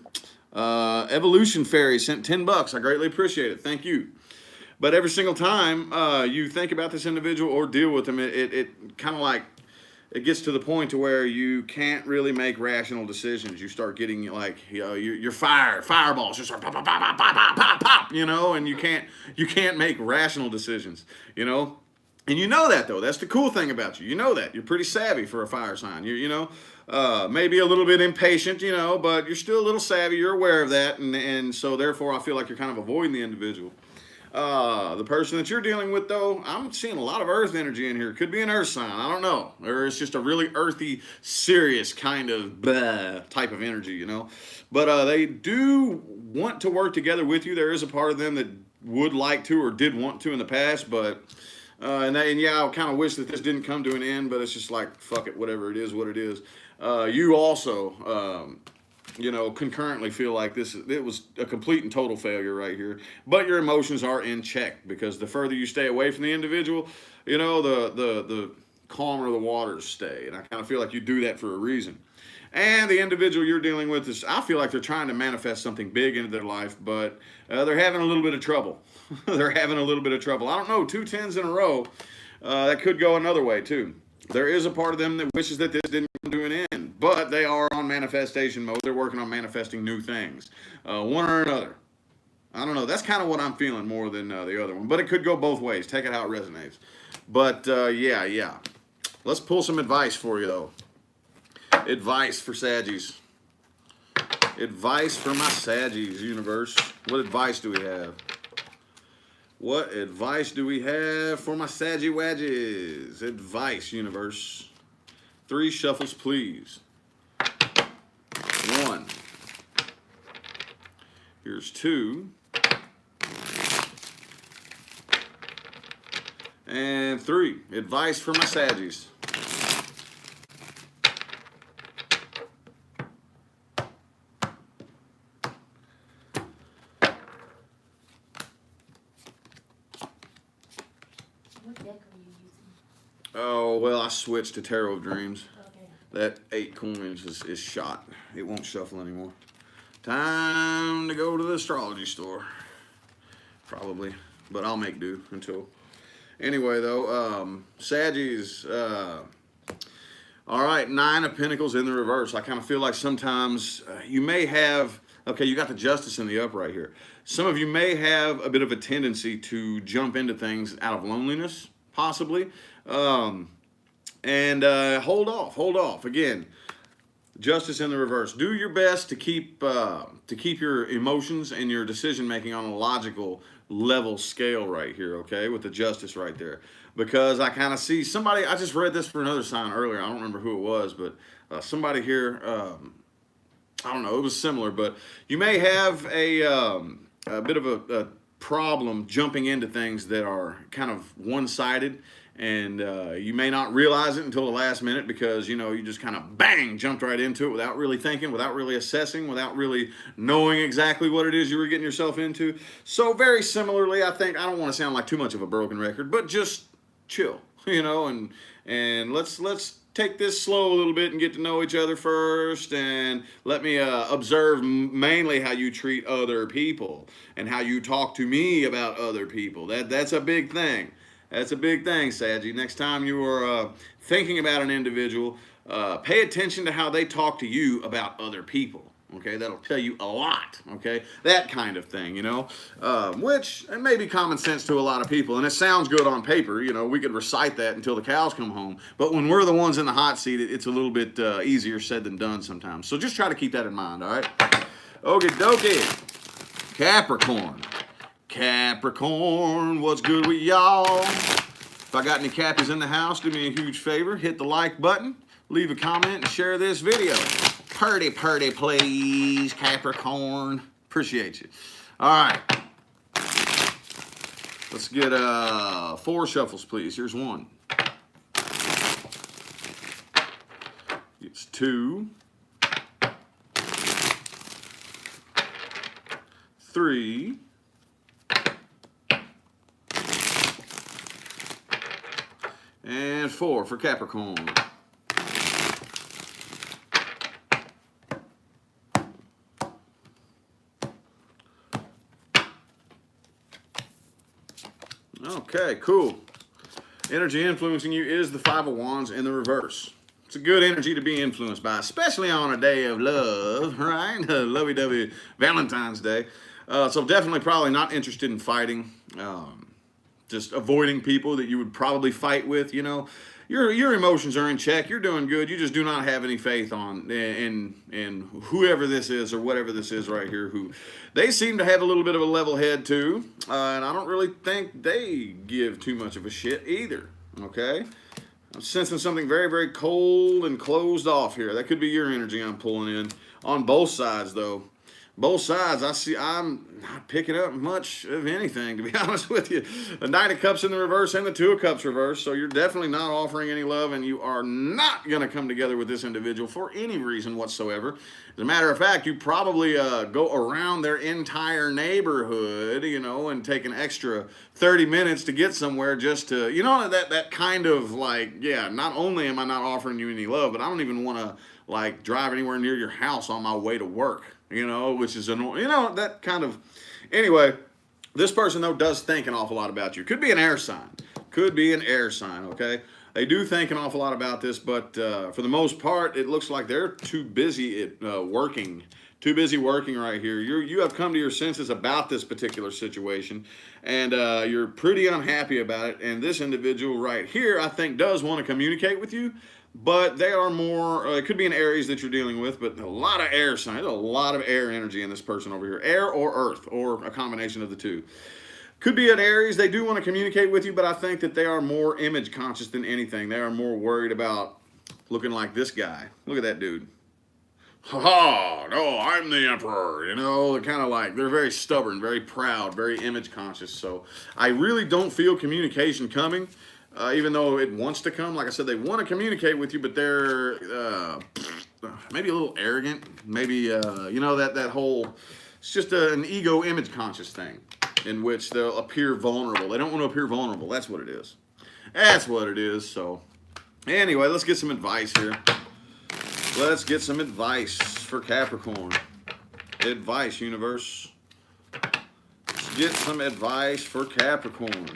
Evolution Fairy sent $10. I greatly appreciate it. Thank you. But every single time you think about this individual or deal with them, it kind of like, it gets to the point to where you can't really make rational decisions. You start getting like, your fireballs just start pop, pop, pop, pop, pop, pop, pop, you know, and you can't make rational decisions, you know. And you know that, though. That's the cool thing about you. You know that. You're pretty savvy for a fire sign. You know, maybe a little bit impatient, you know, but you're still a little savvy. You're aware of that. And so, therefore, I feel like you're kind of avoiding the individual. The person that you're dealing with, though, I'm seeing a lot of earth energy in here. Could be an earth sign. I don't know. Or it's just a really earthy, serious kind of type of energy, you know. But they do want to work together with you. There is a part of them that would like to or did want to in the past, but... And yeah, I kind of wish that this didn't come to an end, but it's just like, fuck it, whatever it is, what it is. You also, you know, concurrently feel like it was a complete and total failure right here. But your emotions are in check, because the further you stay away from the individual, you know, the calmer the waters stay. And I kind of feel like you do that for a reason. And the individual you're dealing with is, I feel like they're trying to manifest something big into their life, but they're having a little bit of trouble. They're having a little bit of trouble. I don't know, 2 10s in a row. That could go another way, too. There is a part of them that wishes that this didn't come to an end, but they are on manifestation mode. They're working on manifesting new things, one or another. I don't know. That's kind of what I'm feeling more than the other one, but it could go both ways. Take it how it resonates. But, yeah. Let's pull some advice for you, though. Advice for Saggies. Advice for my Saggies, universe. What advice do we have? What advice do we have for my Saggy Wadges? Advice, universe. 3 shuffles, please. 1. Here's 2. And 3. Advice for my Saggies. Oh, well, I switched to Tarot of Dreams. Okay. That 8 coins is shot. It won't shuffle anymore. Time to go to the astrology store. Probably. But I'll make do until... Anyway, though, Saggies, all right, 9 of Pentacles in the reverse. I kind of feel like sometimes you may have... Okay, you got the Justice in the upright here. Some of you may have a bit of a tendency to jump into things out of loneliness, possibly. And hold off. Again, Justice in the reverse. Do your best to keep your emotions and your decision making on a logical level scale right here, okay, with the justice right there. Because I kind of see somebody, I just read this for another sign earlier. I don't remember who it was, but somebody here, I don't know, it was similar, but you may have a bit of a problem jumping into things that are kind of one-sided, and you may not realize it until the last minute because, you know, you just kind of bang, jumped right into it without really thinking, without really assessing, without really knowing exactly what it is you were getting yourself into. So very similarly, I think, I don't want to sound like too much of a broken record, but just chill, you know, and let's take this slow a little bit and get to know each other first, and let me observe mainly how you treat other people and how you talk to me about other people. That's a big thing. That's a big thing, Saggy. Next time you are thinking about an individual, pay attention to how they talk to you about other people. Okay, that'll tell you a lot. Okay, that kind of thing, you know, which it may be common sense to a lot of people, and it sounds good on paper. You know, we could recite that until the cows come home. But when we're the ones in the hot seat, it's a little bit easier said than done sometimes. So just try to keep that in mind. All right. Okie dokie. Capricorn. Capricorn, what's good with y'all? If I got any Cappies in the house, do me a huge favor. Hit the like button, leave a comment, and share this video. Purdy, please, Capricorn. Appreciate you. All right. Let's get 4 shuffles, please. Here's 1. It's 2. 3. And 4 for Capricorn. Okay, cool. Energy influencing you is the 5 of Wands in the reverse. It's a good energy to be influenced by, especially on a day of love, right? Lovey-dovey Valentine's Day. So definitely probably not interested in fighting. Just avoiding people that you would probably fight with, you know. Your emotions are in check. You're doing good. You just do not have any faith in whoever this is or whatever this is right here. Who they seem to have a little bit of a level head too, and I don't really think they give too much of a shit either. Okay, I'm sensing something very, very cold and closed off here. That could be your energy I'm pulling in on both sides though. Both sides, I'm not picking up much of anything, to be honest with you. The Knight of Cups in the reverse and the 2 of Cups reverse, so you're definitely not offering any love, and you are not going to come together with this individual for any reason whatsoever. As a matter of fact, you probably go around their entire neighborhood, you know, and take an extra 30 minutes to get somewhere just to, you know, that kind of like, yeah, not only am I not offering you any love, but I don't even want to, like, drive anywhere near your house on my way to work. You know, which is annoying, you know, that kind of, anyway, this person, though, does think an awful lot about you. Could be an air sign. Could be an air sign, okay? They do think an awful lot about this, but for the most part, it looks like they're too busy at working. Too busy working right here. You have come to your senses about this particular situation, and you're pretty unhappy about it. And this individual right here, I think, does want to communicate with you, but they are more, it could be an Aries that you're dealing with, but a lot of air signs, a lot of air energy in this person over here. Air or earth, or a combination of the two. Could be an Aries, they do want to communicate with you, but I think that they are more image conscious than anything. They are more worried about looking like this guy. Look at that dude. Ha, no, I'm the emperor, you know, they're kind of like, they're very stubborn, very proud, very image conscious. So I really don't feel communication coming. Even though it wants to come, like I said, they want to communicate with you, but they're maybe a little arrogant. Maybe, you know, that whole, it's just an ego image conscious thing in which they'll appear vulnerable. They don't want to appear vulnerable. That's what it is. That's what it is. So anyway, let's get some advice here. Let's get some advice for Capricorn. Advice, universe. Let's get some advice for Capricorn.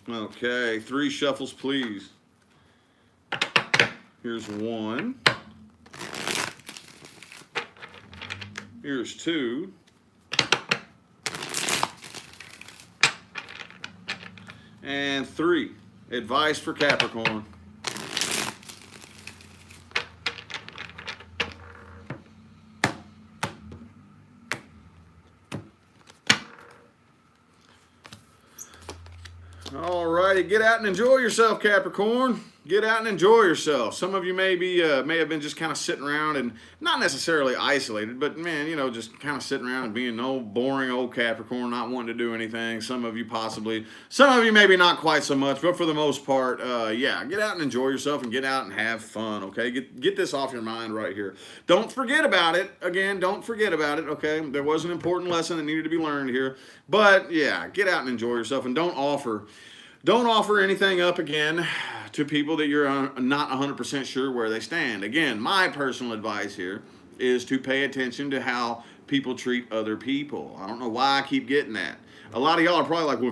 Okay, 3 shuffles, please. Here's 1. Here's 2. And 3. Advice for Capricorn. All righty, get out and enjoy yourself, Capricorn. Get out and enjoy yourself. Some of you may have been just kind of sitting around and not necessarily isolated, but man, you know, just kind of sitting around and being old, boring old Capricorn, not wanting to do anything. Some of you possibly, some of you maybe not quite so much, but for the most part, yeah, get out and enjoy yourself and get out and have fun. Okay, get this off your mind right here. Don't forget about it. Again, don't forget about it. Okay, there was an important lesson that needed to be learned here, but yeah, get out and enjoy yourself and don't offer anything up again to people that you're not 100% sure where they stand. Again, my personal advice here is to pay attention to how people treat other people. I don't know why I keep getting that. A lot of y'all are probably like, well,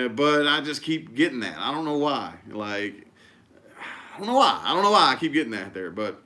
but I just keep getting that. I don't know why. Like, I don't know why. I don't know why I keep getting that there, but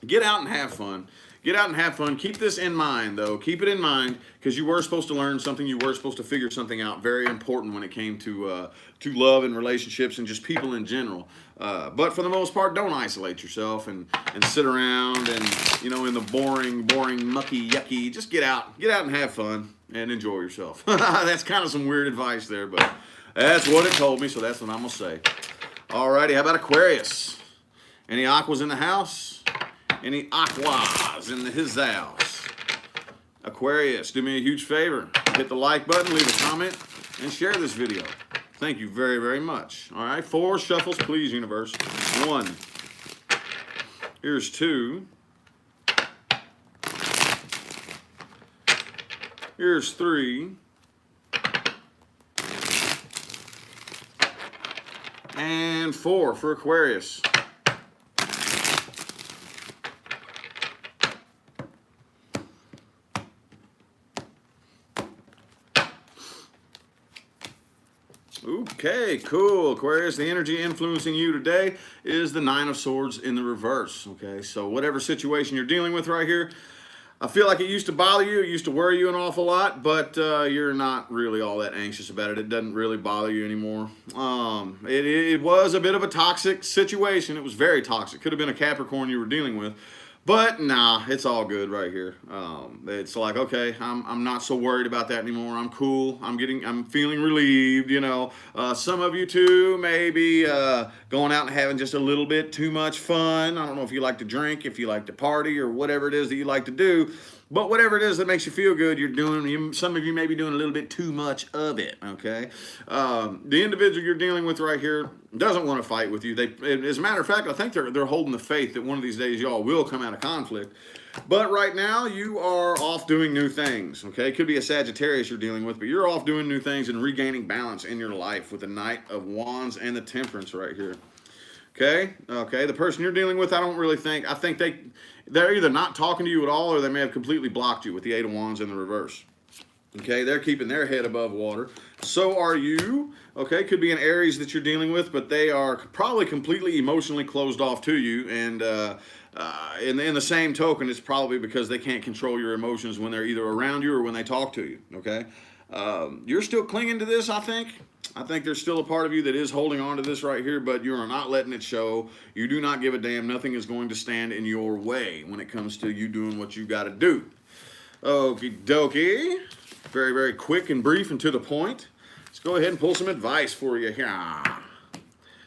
get out and have fun. Get out and have fun. Keep this in mind, though. Keep it in mind because you were supposed to learn something. You were supposed to figure something out. Very important when it came to love and relationships and just people in general. But for the most part, don't isolate yourself and sit around and, you know, in the boring, mucky, yucky. Just get out and have fun and enjoy yourself. That's kind of some weird advice there, but that's what it told me, so that's what I'm going to say. All righty, how about Aquarius? Any aquas in the house? Any aquas in his house? Aquarius, do me a huge favor. Hit the like button, leave a comment, and share this video. Thank you very, very much. All right, 4 shuffles, please, universe. 1. Here's 2. Here's 3. And 4 for Aquarius. Okay, cool, Aquarius. The energy influencing you today is the 9 of Swords in the reverse. Okay, so whatever situation you're dealing with right here, I feel like it used to bother you, it used to worry you an awful lot, but you're not really all that anxious about it. It doesn't really bother you anymore. It was a bit of a toxic situation. It was very toxic. Could have been a Capricorn you were dealing with. But nah, it's all good right here. It's like, okay, I'm not so worried about that anymore. I'm cool. I'm feeling relieved. You know, some of you too may be going out and having just a little bit too much fun. I don't know if you like to drink, if you like to party, or whatever it is that you like to do. But whatever it is that makes you feel good, you're doing. Some of you may be doing a little bit too much of it. Okay, the individual you're dealing with right here doesn't want to fight with you. As a matter of fact, I think they're holding the faith that one of these days y'all will come out of conflict. But right now you are off doing new things. Okay, it could be a Sagittarius you're dealing with, but you're off doing new things and regaining balance in your life with the Knight of Wands and the Temperance right here. Okay, the person you're dealing with, I think they're either not talking to you at all or they may have completely blocked you with the 8 of Wands in the reverse. Okay, they're keeping their head above water. So are you. Okay, could be an Aries that you're dealing with, but they are probably completely emotionally closed off to you. And in the same token, it's probably because they can't control your emotions when they're either around you or when they talk to you. Okay, you're still clinging to this, I think. I think there's still a part of you that is holding on to this right here, but you are not letting it show. You do not give a damn. Nothing is going to stand in your way when it comes to you doing what you got to do. Okie dokie. Very, very quick and brief and to the point. Let's go ahead and pull some advice for you here.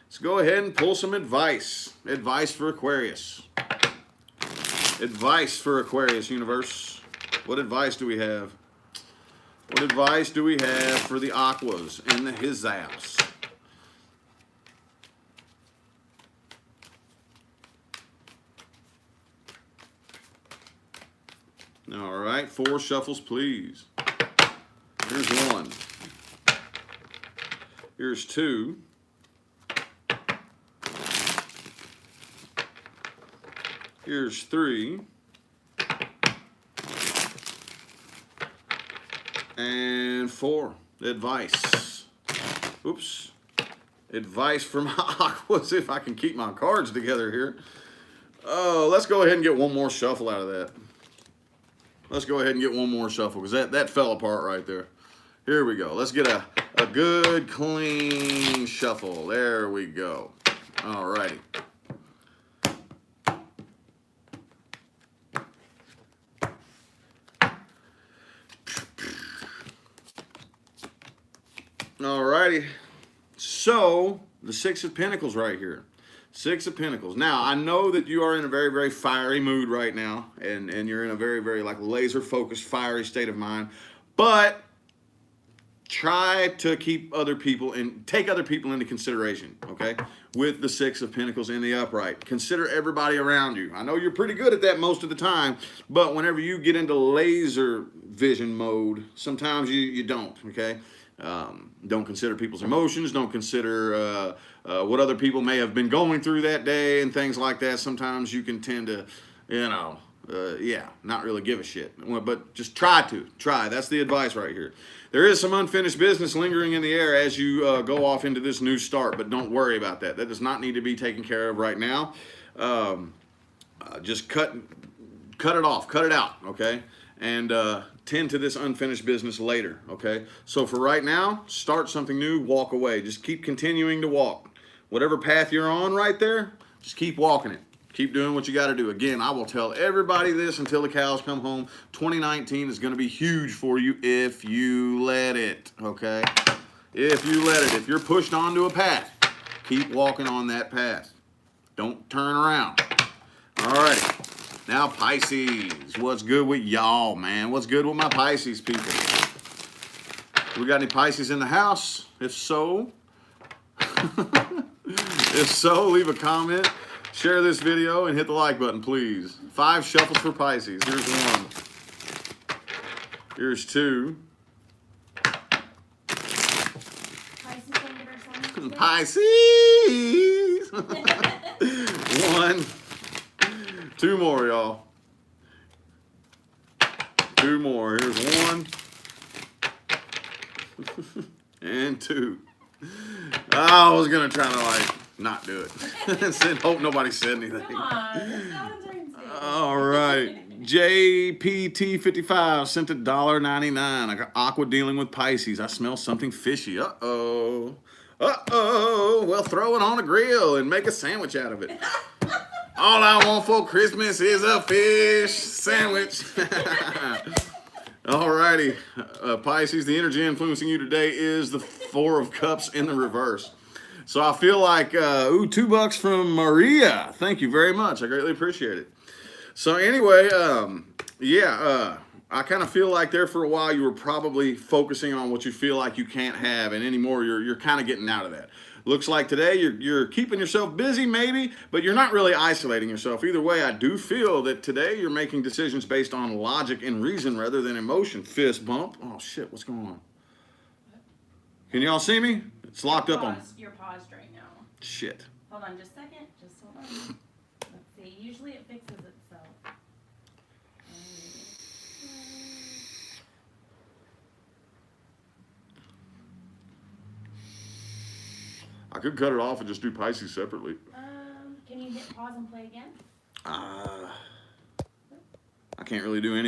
Let's go ahead and pull some advice. Advice for Aquarius. Advice for Aquarius, universe. What advice do we have? What advice do we have for the aquas in his house? All right, 4 shuffles, please. Here's 1. Here's 2. Here's 3. And 4. Advice. Oops. Advice for my aquas, if I can keep my cards together here. Oh, let's go ahead and get one more shuffle out of that. Let's go ahead and get one more shuffle because that fell apart right there. Here we go. Let's get a good, clean shuffle. There we go. All righty. All righty. So, the Six of Pentacles right here. Six of Pentacles. Now, I know that you are in a very, very fiery mood right now, and you're in a very, very like laser-focused, fiery state of mind. But try to keep other people and take other people into consideration, okay? With the Six of Pentacles in the upright. Consider everybody around you. I know you're pretty good at that most of the time, but whenever you get into laser vision mode, sometimes you don't, okay? Don't consider people's emotions. Don't consider what other people may have been going through that day and things like that. Sometimes you can tend to, not really give a shit. But just try. That's the advice right here. There is some unfinished business lingering in the air as you go off into this new start, but don't worry about that. That does not need to be taken care of right now. Just cut it off, cut it out, okay? And tend to this unfinished business later, okay? So for right now, start something new, walk away. Just keep continuing to walk. Whatever path you're on right there, just keep walking it. Keep doing what you got to do. Again, I will tell everybody this until the cows come home. 2019 is going to be huge for you if you let it, okay? If you let it. If you're pushed onto a path, keep walking on that path. Don't turn around. All right. Now, Pisces. What's good with y'all, man? What's good with my Pisces people? We got any Pisces in the house? If so, leave a comment. Share this video and hit the like button, please. 5 shuffles for Pisces. Here's 1. Here's 2. Pisces! 1. 2 more, y'all. 2 more. Here's 1. And 2. I was going to try to, not do it. Said, hope nobody said anything. Come on. All right. JPT55 sent $1.99. I got Aqua dealing with Pisces. I smell something fishy. Uh-oh. Uh-oh. Well, throw it on a grill and make a sandwich out of it. All I want for Christmas is a fish sandwich. All righty. Pisces, the energy influencing you today is the 4 of Cups in the reverse. So I feel like, $2 from Maria. Thank you very much. I greatly appreciate it. So anyway, I kind of feel like there for a while you were probably focusing on what you feel like you can't have, and anymore you're kind of getting out of that. Looks like today you're keeping yourself busy maybe, but you're not really isolating yourself. Either way, I do feel that today you're making decisions based on logic and reason rather than emotion. Fist bump. Oh shit, what's going on? Can y'all see me? It's locked up on. You're paused right now. Shit. Hold on just a second. Just hold on. Let's see. Usually it fixes itself. I could cut it off and just do Pisces separately. Can you hit pause and play again? I can't really do anything.